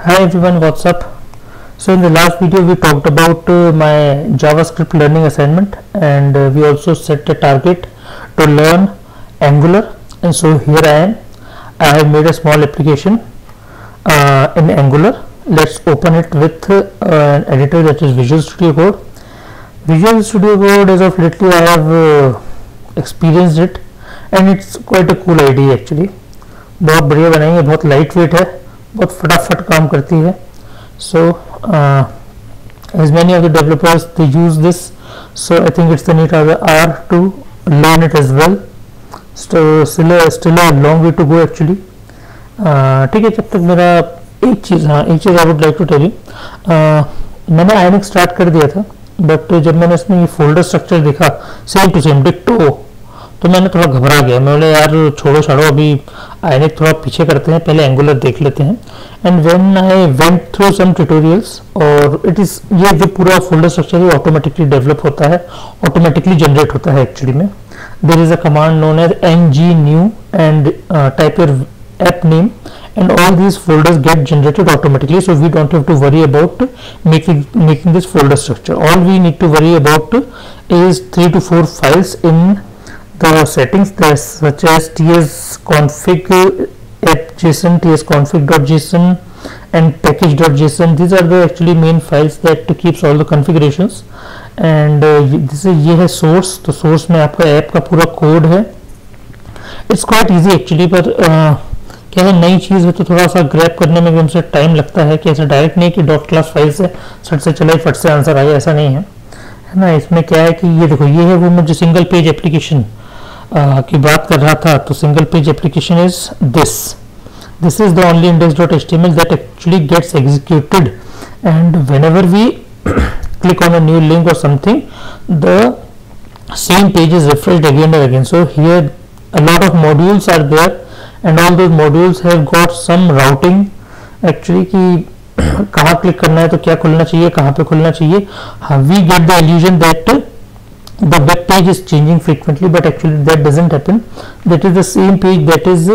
Hi everyone, what's up? So in the last video we talked about my JavaScript learning assignment, and we also set a target to learn Angular. And so here I am. I have made a small application in Angular. Let's open it with an editor, that is Visual Studio Code. Visual Studio Code, as of lately I have experienced it, and it's quite a cool idea actually. बहुत बढ़िया बनाई है, बहुत light weight है, बहुत फटाफट काम करती है. So as many of the developers they use this, so I think it's the need of the hour to learn it as well. So still a long way to go actually. ठीक है, जब तक मेरा एक चीज़ I would like to tell you, मैंने iNX start कर दिया था, बट जब मैंने इसमें ये फोल्डर स्ट्रक्चर देखा सेम टू सेम डिक्टो, तो मैंने थोड़ा घबरा गया. मैं बोले यार छोड़ो छाड़ो, अभी iNX थोड़ा पीछे करते हैं, पहले एंगुलर देख लेते हैं. And when I went through some tutorials, और इट इज़ ये जो पूरा फोल्डर स्ट्रक्चर है ऑटोमेटिकली डेवलप होता है, ऑटोमेटिकली जनरेट होता है एक्चुअली में. There is a command known as ng-new and type your app name, and all these folders get generated automatically, so we don't have to worry about making this folder structure. All we need to worry about is 3 to 4 files in the settings, such as tsconfig app.json, tsconfig.json and package.json. These are the actually main files that keeps all the configurations. And this is ये है source, तो source में आपका app का पूरा code है. It's quite easy actually, पर क्या है, नई चीज़ है तो थोड़ा सा ग्रैब करने में भी हमसे टाइम लगता है. कि ऐसा डायरेक्ट नहीं कि डॉट क्लास फाइल से सट से चला फट से आंसर आ गया, ऐसा नहीं है ना. इसमें क्या है कि ये देखो, ये है वो मुझे सिंगल पेज एप्लीकेशन की बात कर रहा था. तो single page application is this is the only index.html that actually gets executed, and whenever we click on a new link or something, the same page is refreshed again and again. So here a lot of modules are there, and all those modules have got some routing actually कि कहाँ click करना है तो क्या खुलना चाहिए, कहाँ पे खुलना चाहिए. We get the illusion that the web page is changing frequently, but actually that doesn't happen. That is the same page that is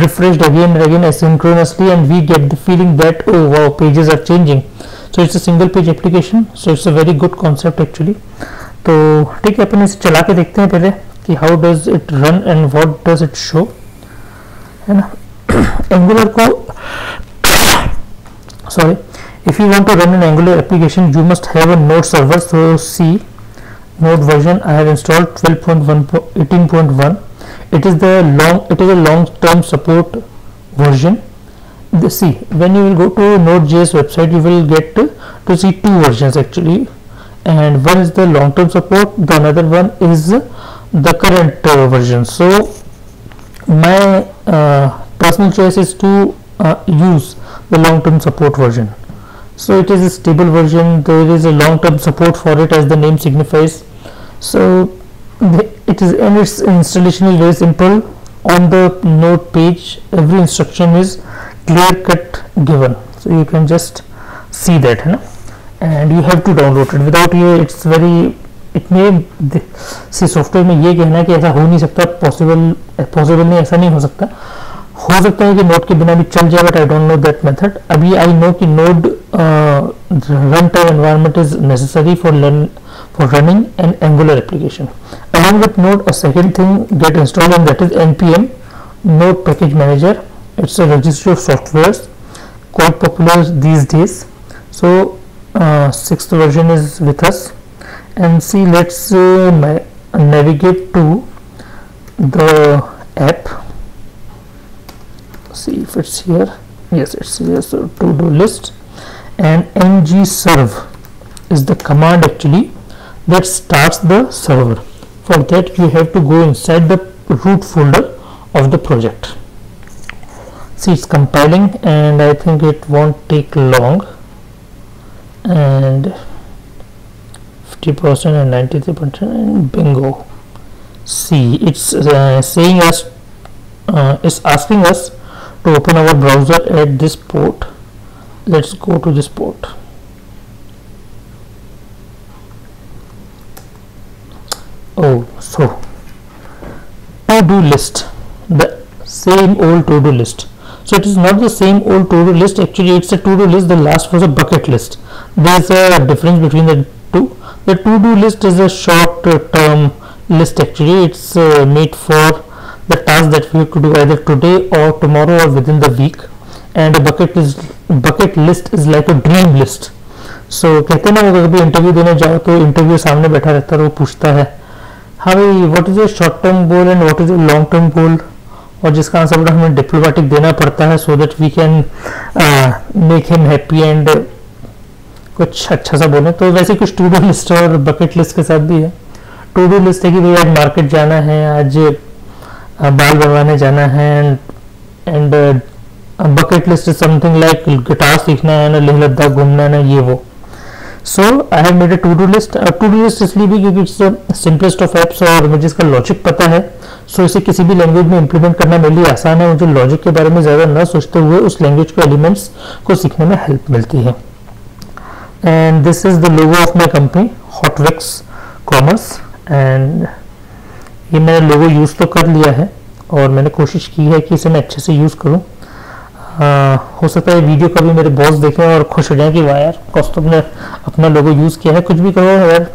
refreshed again and again asynchronously, and we get the feeling that oh wow, pages are changing. So it's a single page application, so it's a very good concept actually. तो ठीक है, अपन इसे चला के देखते हैं पहले कि how does it run and what does it show, है ना. Angular को sorry, if you want to run an Angular application you must have a node server. So see, node version I have installed 12.18.1. it is a long term support version. See, when you will go to Node.js website, you will get to see two versions actually, and one is the long term support, the another one is the current version. So my personal choice is to use the long term support version. So it is a stable version, there is a long term support for it as the name signifies. So it is, and its installation is very simple. On the node page every instruction is clear cut given, so you can just see that, है ना. and you have to download it. without ये it's very, it may see software में ये कहना है कि ऐसा हो नहीं सकता, पॉसिबल नहीं, ऐसा नहीं हो सकता. हो सकता है कि नोड के बिना भी चल जाए, but I don't know that method. अभी आई नो कि node run time environment is necessary for running an Angular application. Along with Node, a second thing get installed, and that is npm Node Package Manager. It's a registry of softwares quite popular these days. So 6th version is with us, and see, let's navigate to the app. See if it's here. Yes, it's here. So to-do list, and ng-serve is the command actually that starts the server. For that you have to go inside the root folder of the project. See, it's compiling, and I think it won't take long, and 50% and 93%, and bingo. See, it's saying us, it's asking us to open our browser at this port. Let's go to this port. Oh, so to-do list, the same old to-do list. So So it is not the same old to-do list. Actually, it's a to-do list. The last was a bucket list. There's a difference between the two. The to-do list is a short-term list. Actually, it's made for the task that we have to do either today or tomorrow or within the week. And a bucket list is like a dream list. So कहते हैं ना, अगर कभी interview देने जाओ तो interview सामने बैठा रहता है, वो पूछता है हाँ भाई what is your short term goal and what is your long term goal, और जिसका आंसर बड़ा हमें डिप्लोमेटिक देना पड़ता है so that we can make him happy and कुछ अच्छा सा बोले. तो वैसे कुछ टू डू लिस्ट और बकेट लिस्ट के साथ भी है. टू डू लिस्ट है कि भाई आज मार्केट जाना है, आज बाल बनवाने जाना है, and bucket list is something like guitar सीखना है ना, लेह लद्दाख घूमना है ना, ये वो. So I have made a to do list. To do list इसलिए भी क्योंकि it's the simplest of apps और मुझे इसका लॉजिक पता है. सो इसे किसी भी लैंग्वेज में इंप्लीमेंट करना मेरे लिए आसान है. मुझे लॉजिक के बारे में ज़्यादा ना सोचते हुए उस लैंग्वेज के एलिमेंट्स को सीखने में हेल्प मिलती है. And this is the logo of my company हॉटविक्स कॉमर्स. एंड ये मैंने लोगो यूज़ तो कर लिया है और मैंने कोशिश की है कि इसे मैं अच्छे से यूज़ करूँ. हो सकता है वीडियो कभी मेरे बॉस देखें और खुश हो जाए कि वाह यार कौस्तुभ ने अपना लोगो यूज़ किया है. कुछ भी कहो यार,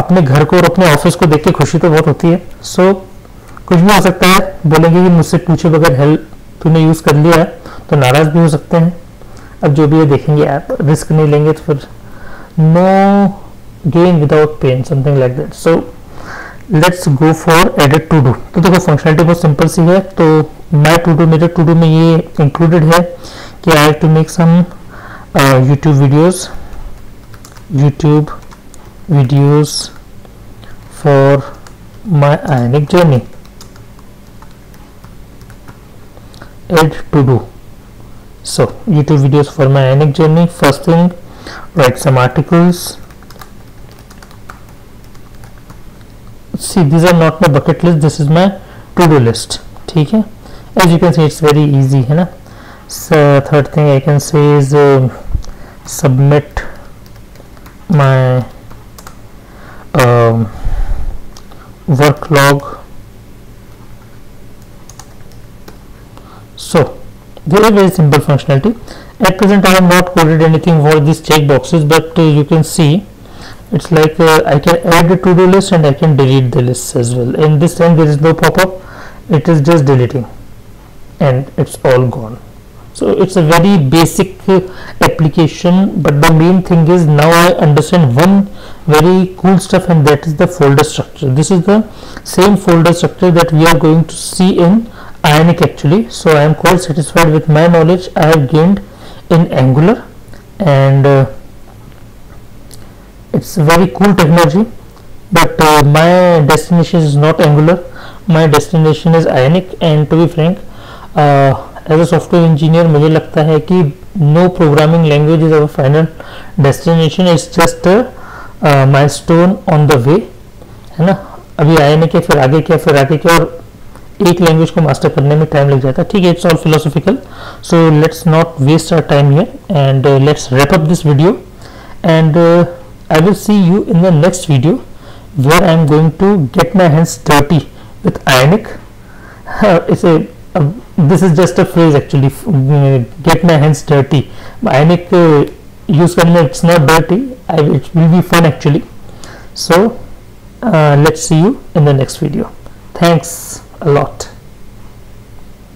अपने घर को और अपने ऑफिस को देख के खुशी तो बहुत होती है. सो कुछ भी हो सकता है, बोलेंगे कि मुझसे पूछे बगैर हेल्प तूने यूज़ कर लिया है, तो नाराज़ भी हो सकते हैं. अब जो भी ये देखेंगे आप, रिस्क नहीं लेंगे तो फिर no gain without pain, something like that. So let's go for edit to do. तो देखो फंक्शनलिटी बहुत सिंपल सी है. तो माई टू डू, मेरे टू डू में ये इंक्लूडेड है कि I have to make some YouTube videos for my Ionic journey. Add to do. So YouTube videos for my ionic journey. First thing, write some articles. See, these are not my bucket list, this is my to do list. ठीक है, as you can see it's very easy है ना. So third thing I can say is submit my work log. So very simple functionality. At present I have not coded anything for these check boxes, but you can see it's like I can add a to-do list and I can delete the list as well. In this time there is no pop-up, it is just deleting and it's all gone. So it's a very basic application, but the main thing is now I understand one very cool stuff, and that is the folder structure. This is the same folder structure that we are going to see in Ionic actually. So I am quite satisfied with my knowledge I have gained in Angular, and it's a very cool technology, but my destination is not Angular, my destination is Ionic. And to be frank, as a software engineer मुझे लगता है कि no programming language is our final destination, it's just a milestone on the way, है ना. अभी Ionic है, फिर आगे क्या, फिर आगे क्या, और एक लैंग्वेज को मास्टर करने में टाइम लग जाता है. ठीक है, it's all philosophical. So let's not waste our time here and let's wrap up this video, and I will see you in the next video where I am going to get my hands dirty with Ionic. This is just a phrase actually, get my hands dirty. Ionic use करने में it's not dirty, it will be fun actually. So let's see you in the next video. Thanks a lot.